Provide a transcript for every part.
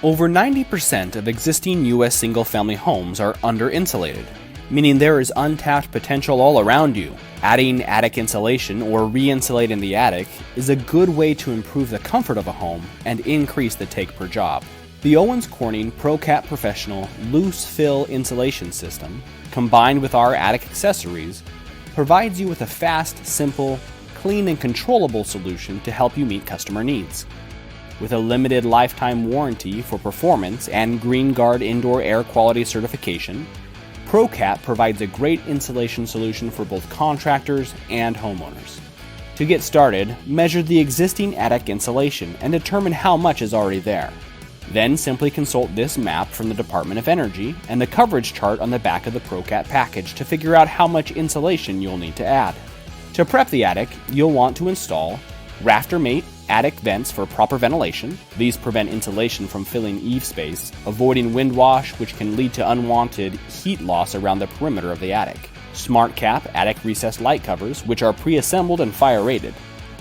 Over 90% of existing U.S. single-family homes are under-insulated, meaning there is untapped potential all around you. Adding attic insulation or re-insulating the attic is a good way to improve the comfort of a home and increase the take per job. The Owens Corning ProCat Professional Loose Fill Insulation System, combined with our attic accessories, provides you with a fast, simple, clean, and controllable solution to help you meet customer needs. With a limited lifetime warranty for performance and Green Guard indoor air quality certification, ProCat provides a great insulation solution for both contractors and homeowners. To get started, measure the existing attic insulation and determine how much is already there. Then simply consult this map from the Department of Energy and the coverage chart on the back of the ProCat package to figure out how much insulation you'll need to add. To prep the attic, you'll want to install rafter mate attic vents for proper ventilation. These prevent insulation from filling eave space, avoiding wind wash, which can lead to unwanted heat loss around the perimeter of the attic. Smart cap attic recessed light covers, which are pre-assembled and fire rated.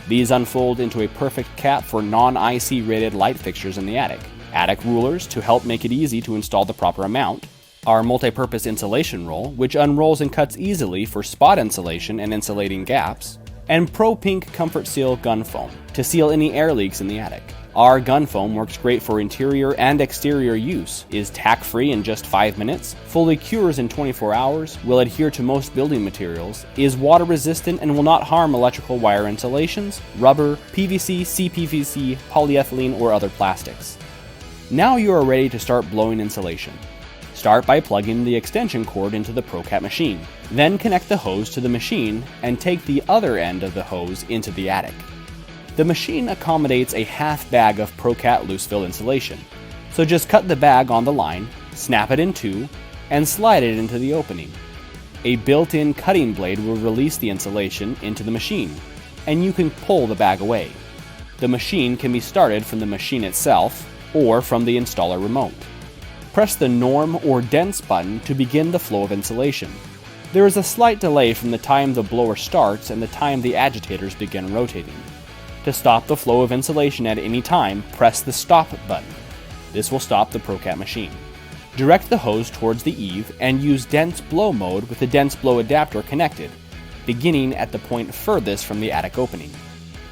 These unfold into a perfect cap for non-IC rated light fixtures in the attic. Attic rulers to help make it easy to install the proper amount. Our multi-purpose insulation roll, which unrolls and cuts easily for spot insulation and insulating gaps. And Pro Pink Comfort Seal Gun Foam to seal any air leaks in the attic. Our gun foam works great for interior and exterior use, is tack-free in just 5 minutes, fully cures in 24 hours, will adhere to most building materials, is water-resistant and will not harm electrical wire insulations, rubber, PVC, CPVC, polyethylene, or other plastics. Now you are ready to start blowing insulation. Start by plugging the extension cord into the ProCat machine. Then connect the hose to the machine and take the other end of the hose into the attic. The machine accommodates a half bag of ProCat loose fill insulation, so just cut the bag on the line, snap it in two, and slide it into the opening. A built-in cutting blade will release the insulation into the machine, and you can pull the bag away. The machine can be started from the machine itself or from the installer remote. Press the norm or dense button to begin the flow of insulation. There is a slight delay from the time the blower starts and the time the agitators begin rotating. To stop the flow of insulation at any time, press the stop button. This will stop the ProCat machine. Direct the hose towards the eave and use dense blow mode with the dense blow adapter connected, beginning at the point furthest from the attic opening.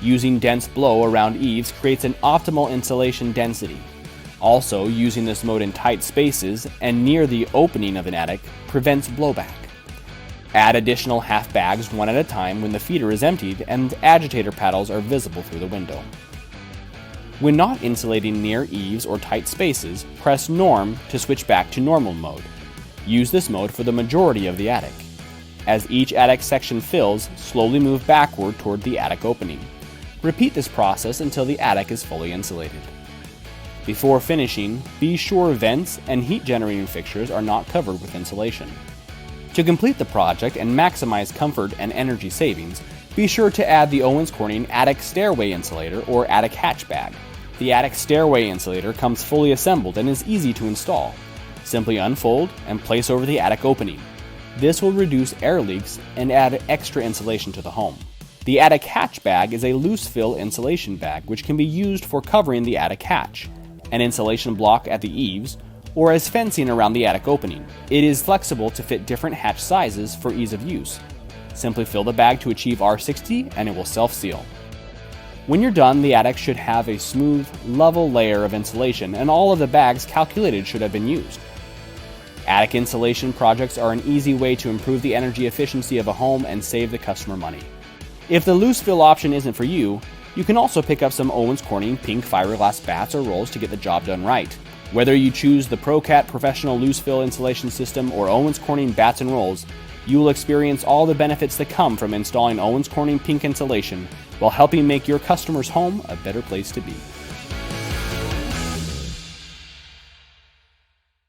Using dense blow around eaves creates an optimal insulation density. Also, using this mode in tight spaces and near the opening of an attic prevents blowback. Add additional half bags one at a time when the feeder is emptied and agitator paddles are visible through the window. When not insulating near eaves or tight spaces, press norm to switch back to normal mode. Use this mode for the majority of the attic. As each attic section fills, slowly move backward toward the attic opening. Repeat this process until the attic is fully insulated. Before finishing, be sure vents and heat generating fixtures are not covered with insulation. To complete the project and maximize comfort and energy savings, be sure to add the Owens Corning Attic Stairway Insulator or Attic Hatch Bag. The Attic Stairway Insulator comes fully assembled and is easy to install. Simply unfold and place over the attic opening. This will reduce air leaks and add extra insulation to the home. The Attic Hatch Bag is a loose fill insulation bag which can be used for covering the attic hatch, an insulation block at the eaves, or as fencing around the attic opening. It is flexible to fit different hatch sizes for ease of use. Simply fill the bag to achieve R60 and it will self-seal. When you're done, the attic should have a smooth, level layer of insulation and all of the bags calculated should have been used. Attic insulation projects are an easy way to improve the energy efficiency of a home and save the customer money. If the loose fill option isn't for you, you can also pick up some Owens Corning pink fiberglass bats or rolls to get the job done right. Whether you choose the ProCat Professional Loose Fill Insulation System or Owens Corning bats and rolls, you will experience all the benefits that come from installing Owens Corning pink insulation while helping make your customer's home a better place to be.